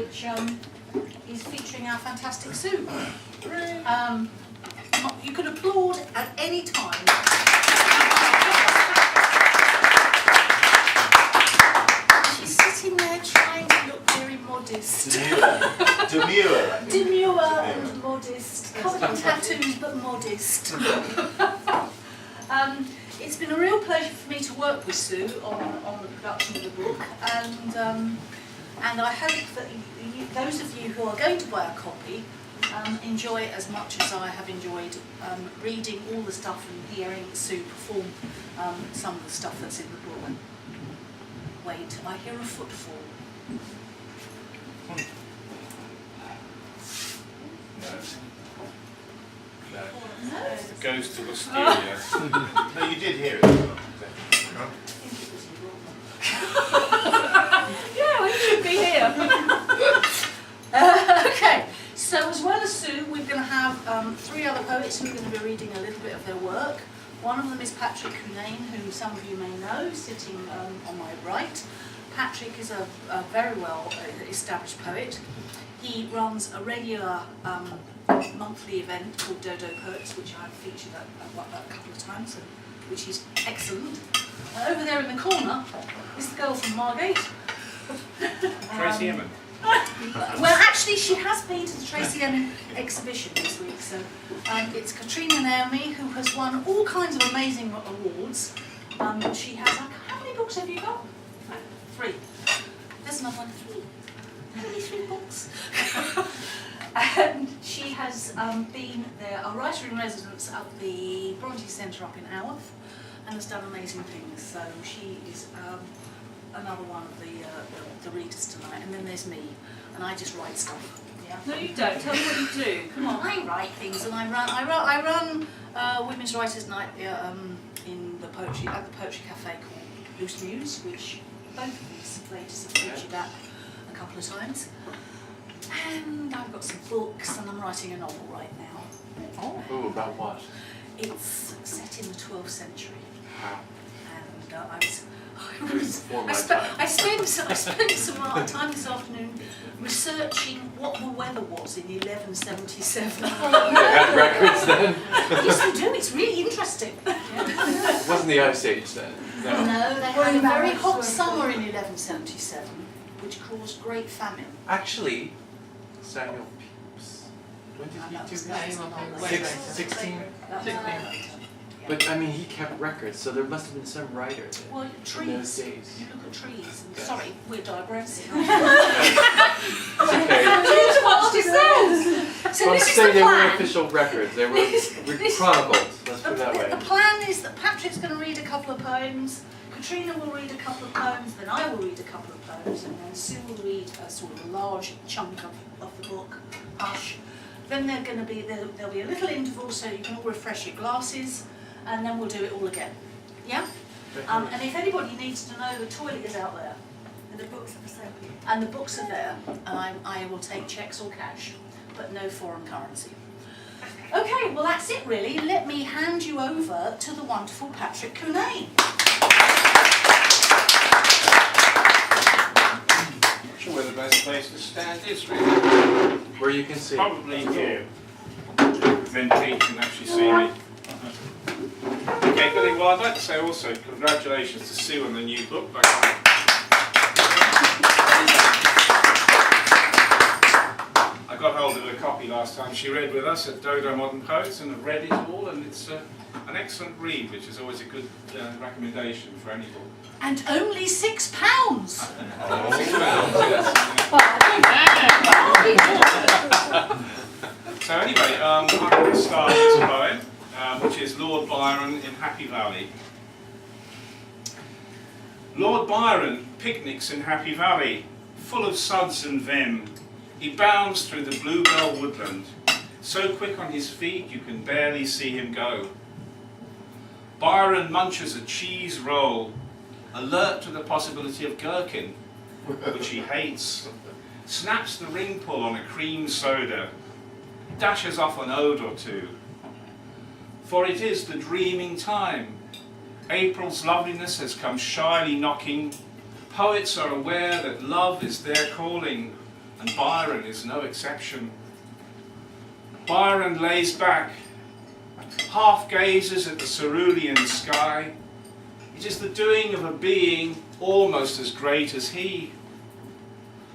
which is featuring our fantastic Sue. You could applaud at any time. She's sitting there trying to look very modest. Demure and modest. Covered in tattoos, but modest. It's been a real pleasure for me to work with Sue on the production of the book, and I hope that those of you who are going to buy a copy enjoy it as much as I have enjoyed reading all the stuff and hearing Sue perform some of the stuff that's in the book. Wait, I hear a footfall. No. No? It goes to Wisteria. No, you did hear it. I think it was your Yeah, we should be here. Okay, so as well as Sue, we're going to have 3 other poets who are going to be reading a little bit of their work. One of them is Patrick Cunane, who some of you may know, sitting on my right. Patrick is a very well established poet. He runs a regular monthly event called intro3poets, which I've featured a couple of times, which is excellent. Over there in the corner is the girl from Margate. Tracy Emin. Well, actually, she has been to the Tracy Emin exhibition this week. So it's Katrina Naomi, who has won all kinds of amazing awards. She has, how many books have you got? 3. There's another one, 3. Only 3 books. And she has been there, a writer in residence at the Bronte Centre up in Haworth, and has done amazing things. So she is another one of the readers tonight. And then there's me, and I just write stuff. Yeah. No, you don't. Tell me what you do. Come on. I write things, and I run Women's Writers' Night in the poetry at the Poetry Cafe called Loose Muse, which both of these ladies have featured at a couple of times. And I've got some books, and I'm writing a novel right now. Oh, about what? It's set in the 12th century, Wow. and Before my I time. spent some time this afternoon researching what the weather was in 1177. They had records then? Yes, they do. It's really interesting. It wasn't the Ice Age then. No, they had a very hot summer in 1177, which caused great famine. Actually, Samuel Pepys. When did he do that? 16? But I mean, he kept records, so there must have been some writer Well, in those trees. days. You look at trees. And, Yes. sorry, we're digressing. It's okay. What she says. So Well, I'm this is saying the they weren't plan. official records, they were This- chronicled, let's put it that The way. plan is that Patrick's going to read a couple of poems, Katrina will read a couple of poems, then I will read a couple of poems, and then Sue will read a sort of a large chunk of the book, Hush. Then there'll be a little interval so you can all refresh your glasses, and then we'll do it all again. Yeah? And if anybody needs to know, the toilet is out there. And the books are for sale. And the books are there, and I will take cheques or cash, but no foreign currency. Okay, well that's it really. Let me hand you over to the wonderful Patrick Cunane. Not sure where the best place to stand is, really. Where you can see. Probably here. Then Pete can actually see me. Okay, good. Well, I'd like to say also congratulations to Sue on the new book. I got hold of a copy last time she read with us at Dodo Modern Poets, and I've read it all, and it's an excellent read, which is always a good recommendation for any book. And only £6. So anyway, I'm going to start this poem, which is Lord Byron in Happy Valley. Lord Byron picnics in Happy Valley, full of suds and vim. He bounds through the bluebell woodland, so quick on his feet you can barely see him go. Byron munches a cheese roll, alert to the possibility of gherkin, which he hates, snaps the ring pull on a cream soda, dashes off an ode or two. For it is the dreaming time. April's loveliness has come shyly knocking. Poets are aware that love is their calling. and Byron is no exception. Byron lays back, half gazes at the cerulean sky. It is the doing of a being almost as great as he,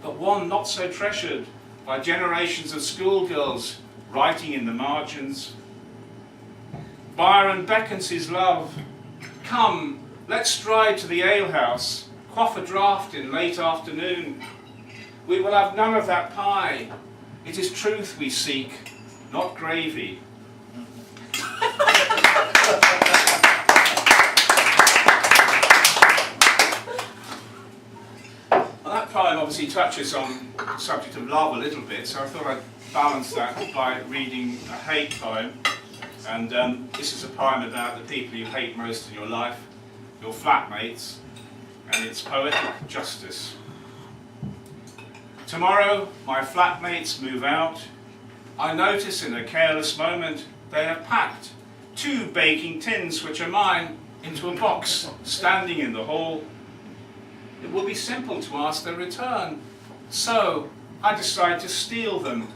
but one not so treasured by generations of schoolgirls writing in the margins. Byron beckons his love. Come, let's stride to the alehouse, quaff a draught in late afternoon. We will have none of that pie. It is truth we seek, not gravy. Well, that poem obviously touches on the subject of love a little bit, so I thought I'd balance that by reading a hate poem. And this is a poem about the people you hate most in your life, your flatmates, and it's poetic justice. Tomorrow my flatmates move out. I notice in a careless moment they have packed 2 baking tins, which are mine, into a box standing in the hall. It will be simple to ask their return, so I decide to steal them.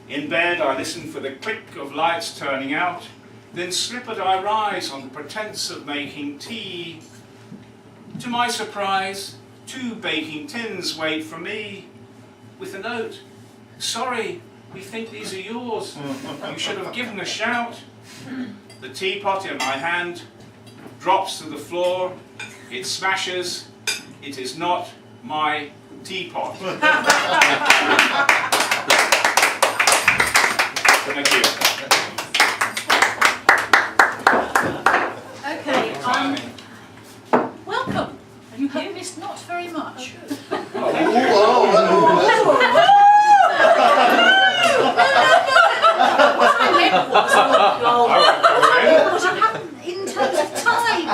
In bed I listen for the click of lights turning out, then slippered I rise on the pretence of making tea. To my surprise, 2 baking tins wait for me, with a note. Sorry, we think these are yours. You should have given a shout. The teapot in my hand drops to the floor. It smashes. It is not my teapot. Thank you. Okay, welcome. You have missed not very much. What happened in terms of time?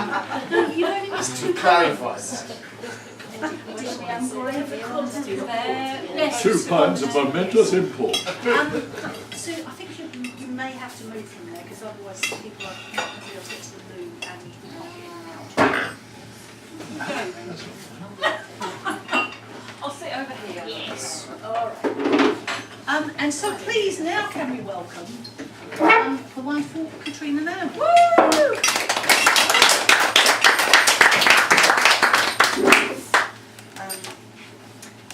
You only missed 2 poems. Yes. 2 pounds of momentous import. So I think you may have to move from there, because otherwise people are not going to be able to get to the loo and not get in and out. I'll sit over here. Yes. All right. And so please now can we welcome the wonderful Katrina Naomi. Woo!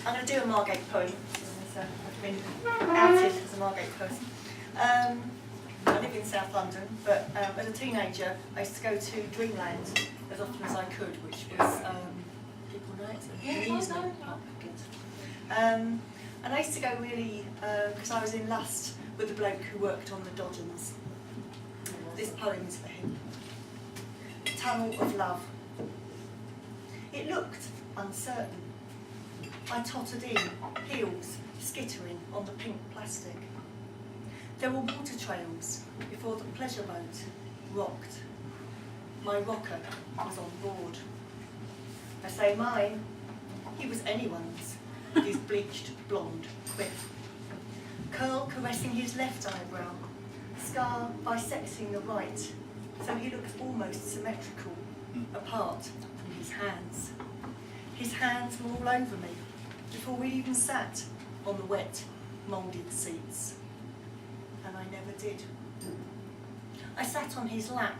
I'm going to do a Margate poem. I've been outed as a Margate poet. I live in South London, but as a teenager I used to go to Dreamland as often as I could, which was people know it's an amusement park. And I used to go really, because I was in lust with the bloke who worked on the Dodgems. This poem is for him. Tunnel of Love. It looked uncertain. I tottered in, heels skittering on the pink plastic. There were water trails before the pleasure boat rocked. My rocker was on board. I say mine, he was anyone's, with his bleached blonde quiff. Curl caressing his left eyebrow, scar bisecting the right, so he looked almost symmetrical, apart from his hands. His hands were all over me, before we even sat on the wet, moulded seats. And I never did. I sat on his lap,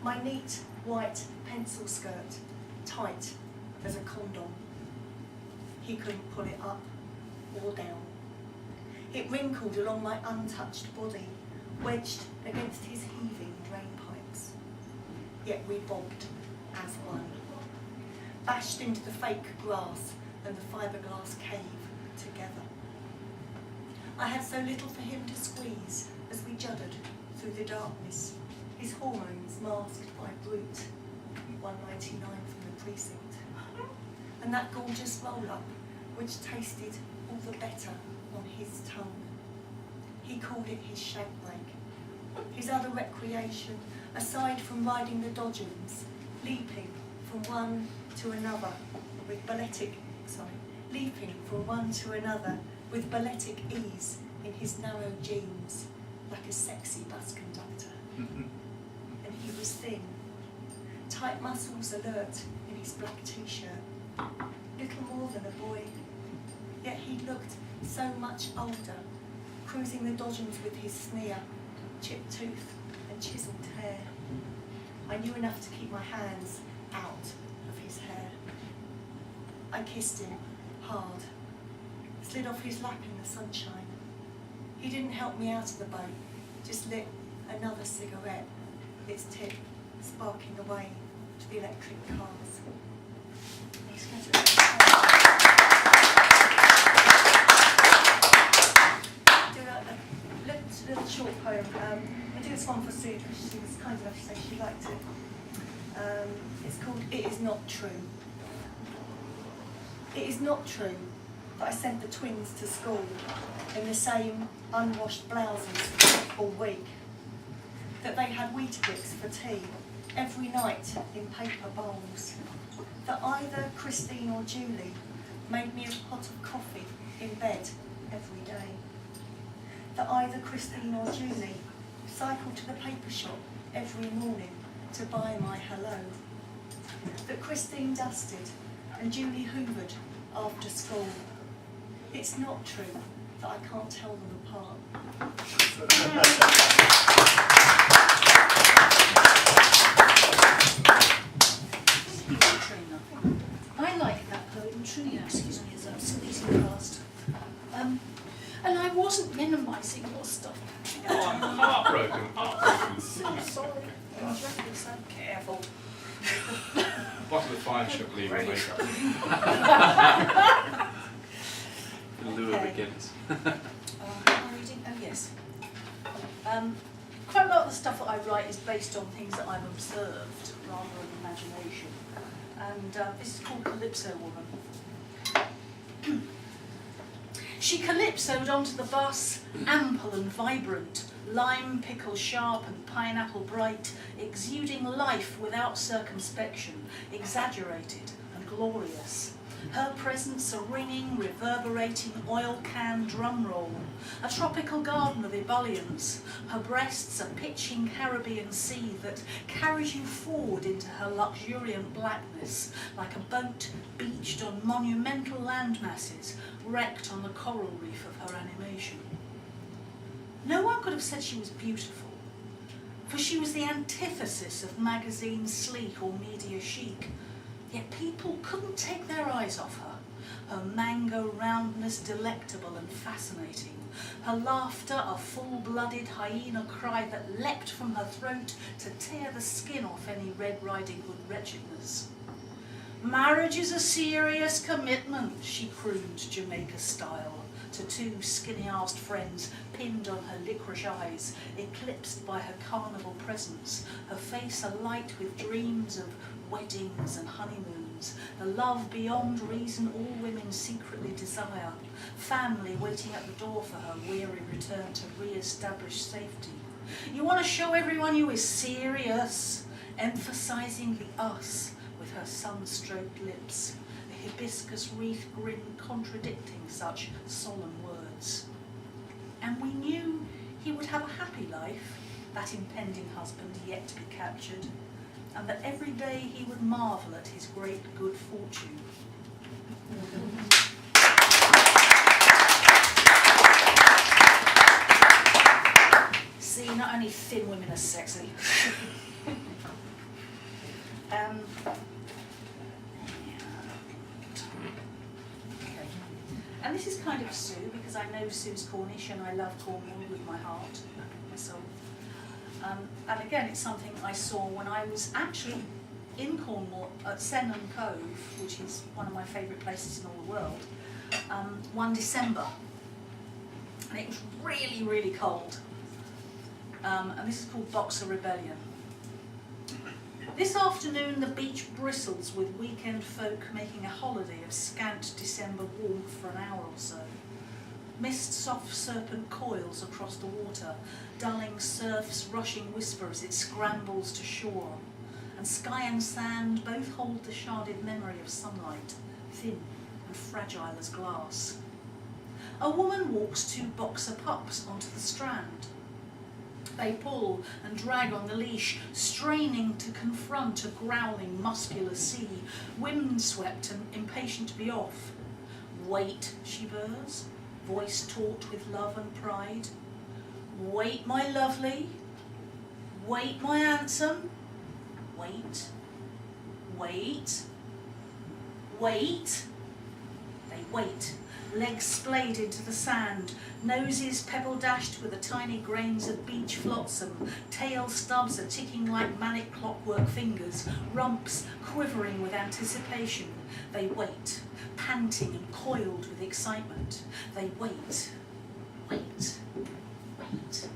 my neat white pencil skirt tight as a condom. He couldn't pull it up or down. It wrinkled along my untouched body, wedged against his heaving drain pipes. Yet we bobbed as one, bashed into the fake grass and the fiberglass cave together. I had so little for him to squeeze as we juddered through the darkness, his hormones masked by brute, 199 from the precinct. And that gorgeous roll-up, which tasted all the better on his tongue. He called it his shag break, his other recreation, aside from riding the Dodgems, leaping from one to another with balletic ease in his narrow jeans, like a sexy bus conductor. And he was thin, tight muscles alert in his black t-shirt, little more than a boy. yet he looked so much older, cruising the dodgems with his sneer, chipped tooth and chiselled hair. I knew enough to keep my hands out of his hair. I kissed him hard, slid off his lap in the sunshine. He didn't help me out of the boat, just lit another cigarette, its tip sparking away to the electric cars. He's going to do a little short poem. I do this one for Sue, which she was kind enough to say she liked it. It's called It Is Not True. It is not true that I sent the twins to school in the same unwashed blouses all week, that they had Weetabix for tea every night in paper bowls, that either Christine or Julie made me a pot of coffee in bed every day, that either Christine or Julie cycled to the paper shop every morning to buy my hello, that Christine dusted and Julie hoovered after school. It's not true that I can't tell them apart. I like that poetry, excuse me as I'm sneezing past. And I wasn't minimising your stuff. Oh, I'm heartbroken. So sorry. I'm dreadfully so careful. Bottom of the fire shop leaving makeup. In lieu of a Guinness. I'm reading, oh yes. Quite a lot of the stuff that I write is based on things that I've observed rather than imagination. And this is called Calypso Woman. She calypsoed onto the bus, ample and vibrant, lime pickle sharp and pineapple bright, exuding life without circumspection, exaggerated and glorious. Her presence a ringing, reverberating oil can drum roll, a tropical garden of ebullience, her breasts a pitching Caribbean sea that carries you forward into her luxuriant blackness, like a boat beached on monumental landmasses, wrecked on the coral reef of her animation. No one could have said she was beautiful, for she was the antithesis of magazine sleek or media chic. Yet people couldn't take their eyes off her. Her mango roundness delectable and fascinating. Her laughter a full-blooded hyena cry that leapt from her throat to tear the skin off any Red Riding Hood wretchedness. Marriage is a serious commitment, she crooned Jamaica style to two skinny-arsed friends pinned on her licorice eyes, eclipsed by her carnival presence, her face alight with dreams of weddings and honeymoons, the love beyond reason all women secretly desire, family waiting at the door for her weary return to re-establish safety. You want to show everyone you is serious, emphasising the us with her sun-stroked lips, a hibiscus wreath grin contradicting such solemn words. And we knew he would have a happy life, that impending husband yet to be captured, and that every day he would marvel at his great good fortune. See, not only thin women are sexy. Okay. And this is kind of Sue, because I know Sue's Cornish and I love Cornwall with my heart, my soul. And again, it's something I saw when I was actually in Cornwall at Senham Cove, which is one of my favourite places in all the world, one December. And it was really, really cold. And this is called Boxer Rebellion. This afternoon the beach bristles with weekend folk making a holiday of scant December warmth for an hour or so. Mist soft serpent coils across the water, dulling surf's rushing whisper as it scrambles to shore. And sky and sand both hold the sharded memory of sunlight, thin and fragile as glass. A woman walks two boxer pups onto the strand. They pull and drag on the leash, straining to confront a growling, muscular sea, windswept and impatient to be off. Wait, she burrs, voice taut with love and pride. Wait, my lovely. Wait, my handsome. Wait. Wait. Wait. They wait, legs splayed into the sand, noses pebble dashed with the tiny grains of beach flotsam, tail stubs are ticking like manic clockwork fingers, rumps quivering with anticipation. They wait, panting and coiled with excitement. They wait, wait, wait.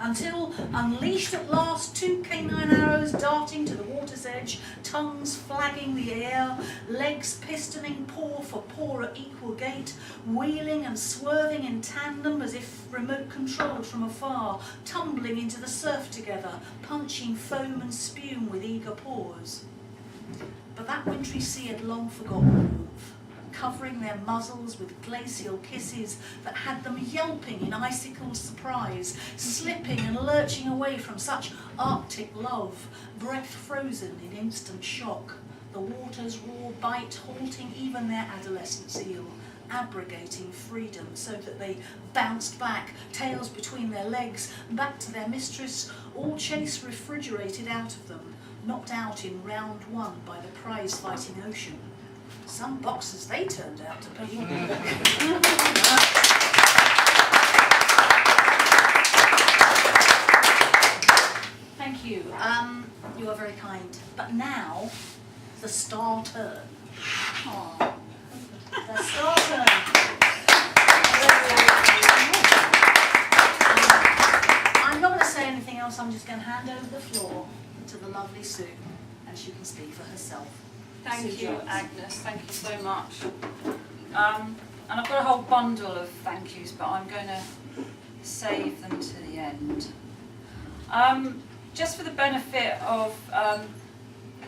Until, unleashed at last, 2 canine arrows darting to the water's edge, tongues flagging the air, legs pistoning paw for paw at equal gait, wheeling and swerving in tandem as if remote controlled from afar, tumbling into the surf together, punching foam and spume with eager paws. But that wintry sea had long forgotten warmth, covering their muzzles with glacial kisses that had them yelping in icicled surprise, slipping and lurching away from such arctic love, breath frozen in instant shock, the water's raw bite halting even their adolescent zeal, abrogating freedom so that they bounced back, tails between their legs, back to their mistress, all chase refrigerated out of them, knocked out in round 1 by the prize-fighting ocean. Some boxers they turned out to be. Thank you. You are very kind. But now, the star turn. Oh. The star turn. I'm not going to say anything else. I'm just going to hand over the floor to the lovely Sue, and she can speak for herself. Thank you, Agnes. Thank you so much. And I've got a whole bundle of thank yous, but I'm going to save them to the end. Just for the benefit of